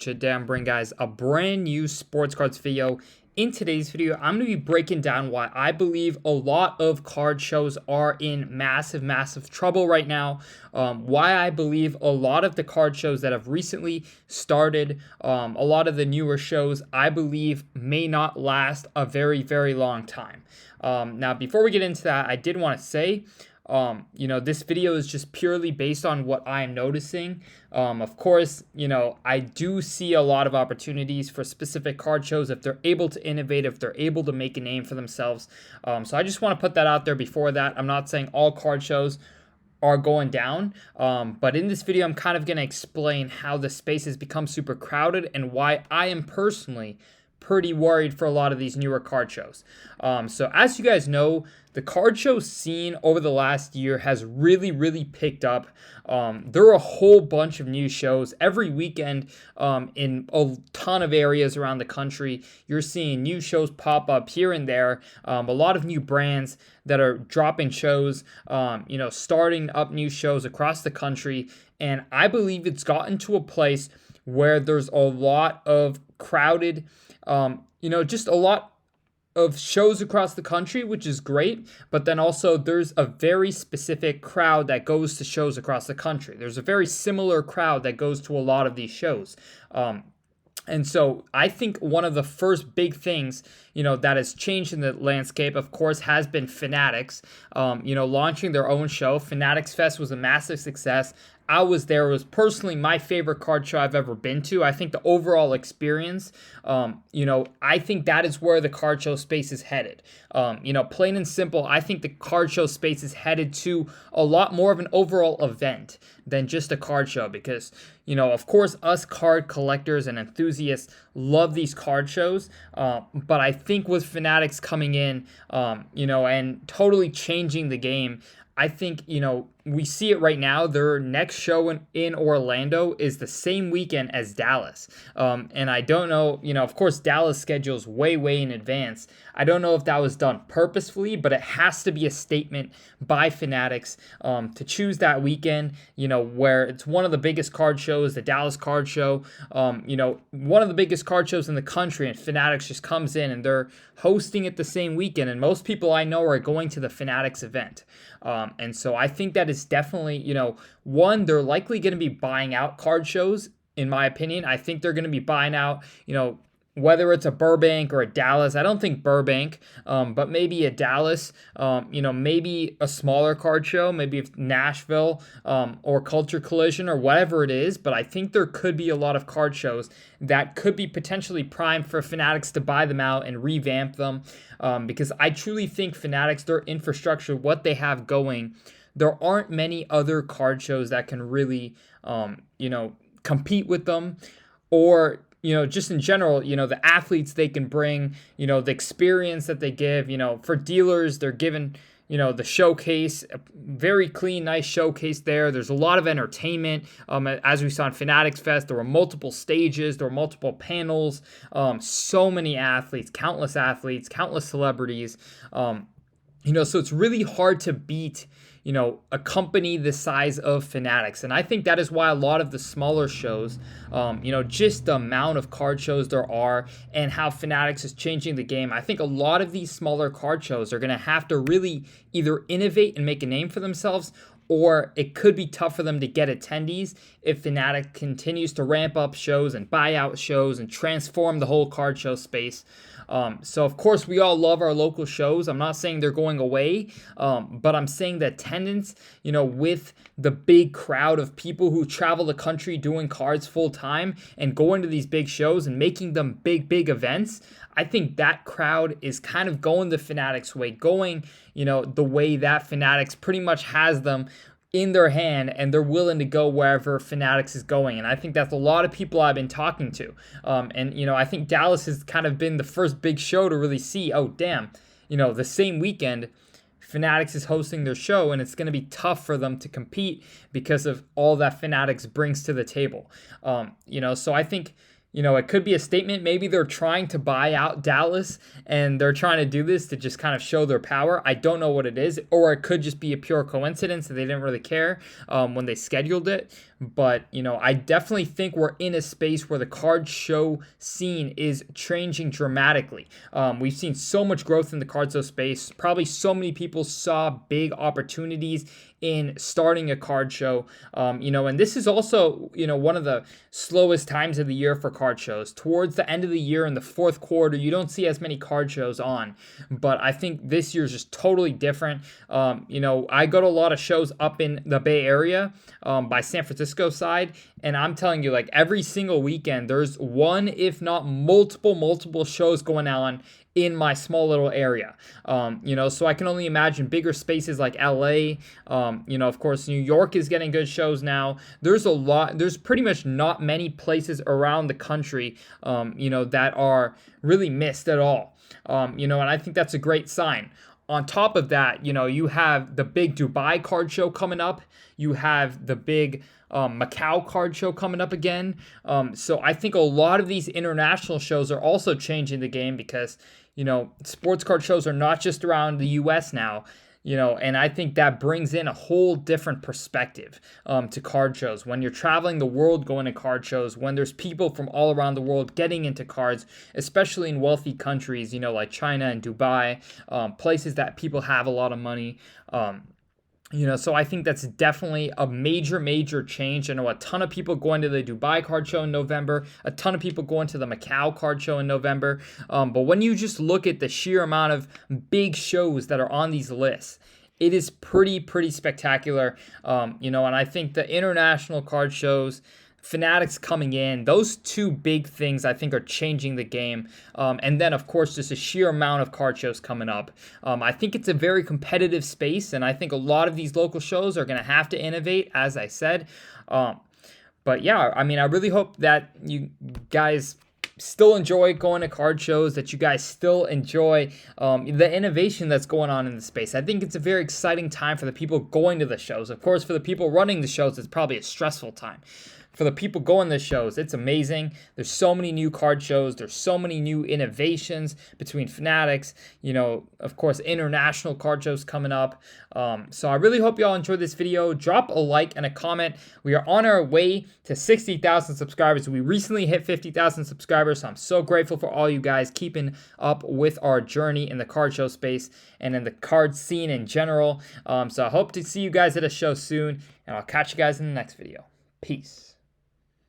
Today I'm bringing guys a brand new sports cards video. In today's video, I'm going to be breaking down why I believe a lot of card shows are in massive trouble right now. Why I believe a lot of the card shows that have recently started, a lot of the newer shows, I believe may not last a very long time. Now, before we get into that, I did want to say, this video is just purely based on what I'm noticing. Of course, I do see a lot of opportunities for specific card shows if they're able to innovate, if they're able to make a name for themselves. So I just want to put that out there before that. I'm not saying all card shows are going down, but in this video, I'm kind of going to explain how the space has become super crowded and why I am personally pretty worried for a lot of these newer card shows. So as you guys know, the card show scene over the last year has really picked up. There are a whole bunch of new shows every weekend in a ton of areas around the country. You're seeing new shows pop up here and there. A lot of new brands that are dropping shows, starting up new shows across the country. And I believe it's gotten to a place where there's a lot of crowded, just a lot of shows across the country, which is great, but then also there's a very specific crowd that goes to shows across the country. There's a very similar crowd that goes to a lot of these shows. And so I think one of the first big things, that has changed in the landscape, of course, has been Fanatics, launching their own show. Fanatics Fest was a massive success. I was there. It was personally my favorite card show I've ever been to. I think the overall experience, I think that is where the card show space is headed. Plain and simple, I think the card show space is headed to a lot more of an overall event than just a card show because, of course, us card collectors and enthusiasts love these card shows. But I think with Fanatics coming in, and totally changing the game, I think, we see it right now. Their next show in Orlando is the same weekend as Dallas. And I don't know, of course, Dallas schedules way in advance. I don't know if that was done purposefully, but it has to be a statement by Fanatics to choose that weekend, where it's one of the biggest card shows, the Dallas card show, one of the biggest card shows in the country, and Fanatics just comes in and they're hosting it the same weekend. And most people I know are going to the Fanatics event. And so I think that is definitely, one, they're likely going to be buying out card shows, in my opinion. I think they're going to be buying out, whether it's a Burbank or a Dallas. I don't think Burbank, but maybe a Dallas, maybe a smaller card show, maybe Nashville or Culture Collision or whatever it is. But I think there could be a lot of card shows that could be potentially primed for Fanatics to buy them out and revamp them because I truly think Fanatics, their infrastructure, what they have going, there aren't many other card shows that can really, compete with them or just in general, the athletes they can bring, the experience that they give, for dealers, they're given, the showcase, a very clean, nice showcase there. There's a lot of entertainment. As we saw in Fanatics Fest, there were multiple stages, there were multiple panels, so many athletes, countless celebrities. So it's really hard to beat a company the size of Fanatics. And I think that is why a lot of the smaller shows, just the amount of card shows there are and how Fanatics is changing the game. I think a lot of these smaller card shows are going to have to really either innovate and make a name for themselves, or it could be tough for them to get attendees if Fanatic continues to ramp up shows and buy out shows and transform the whole card show space. So, of course, we all love our local shows. I'm not saying they're going away, but I'm saying the attendance, with the big crowd of people who travel the country doing cards full time and going to these big shows and making them big events, I think that crowd is kind of going the Fanatics way, going, the way that Fanatics pretty much has them in their hand, and they're willing to go wherever Fanatics is going. And I think that's a lot of people I've been talking to. I think Dallas has kind of been the first big show to really see, oh, damn, the same weekend, Fanatics is hosting their show, and it's going to be tough for them to compete because of all that Fanatics brings to the table. So I think, it could be a statement. Maybe they're trying to buy out Dallas and they're trying to do this to just kind of show their power. I don't know what it is. Or it could just be a pure coincidence that they didn't really care when they scheduled it. but I definitely think we're in a space where the card show scene is changing dramatically. We've seen so much growth in the card show space. Probably so many people saw big opportunities in starting a card show. And this is also, one of the slowest times of the year for card shows. Towards the end of the year in the fourth quarter, you don't see as many card shows on. But I think this year's just totally different. I go to a lot of shows up in the Bay Area by San Francisco side, and I'm telling you, like every single weekend, there's one, if not multiple shows going on in my small little area. So I can only imagine bigger spaces like LA. Of course, New York is getting good shows now. There's pretty much not many places around the country, that are really missed at all. And I think that's a great sign. On top of that, you have the big Dubai card show coming up. You have the big Macau card show coming up again. So I think a lot of these international shows are also changing the game because, sports card shows are not just around the US now. And I think that brings in a whole different perspective to card shows. When you're traveling the world going to card shows, when there's people from all around the world getting into cards, especially in wealthy countries, like China and Dubai, places that people have a lot of money. So I think that's definitely a major change. I know a ton of people going to the Dubai card show in November, a ton of people going to the Macau card show in November. But when you just look at the sheer amount of big shows that are on these lists, it is pretty spectacular. And I think the international card shows, Fanatics coming in, those two big things I think are changing the game. And then, of course, just a sheer amount of card shows coming up. I think it's a very competitive space, and I think a lot of these local shows are going to have to innovate, as I said. But yeah, I really hope that you guys still enjoy going to card shows, that you guys still enjoy the innovation that's going on in the space. I think it's a very exciting time for the people going to the shows. Of course, for the people running the shows, it's probably a stressful time. For the people going to the shows, it's amazing. There's so many new card shows. There's so many new innovations between Fanatics, of course, international card shows coming up. So I really hope y'all enjoyed this video. Drop a like and a comment. We are on our way to 60,000 subscribers. We recently hit 50,000 subscribers, so I'm so grateful for all you guys keeping up with our journey in the card show space and in the card scene in general. So I hope to see you guys at a show soon, and I'll catch you guys in the next video. Peace.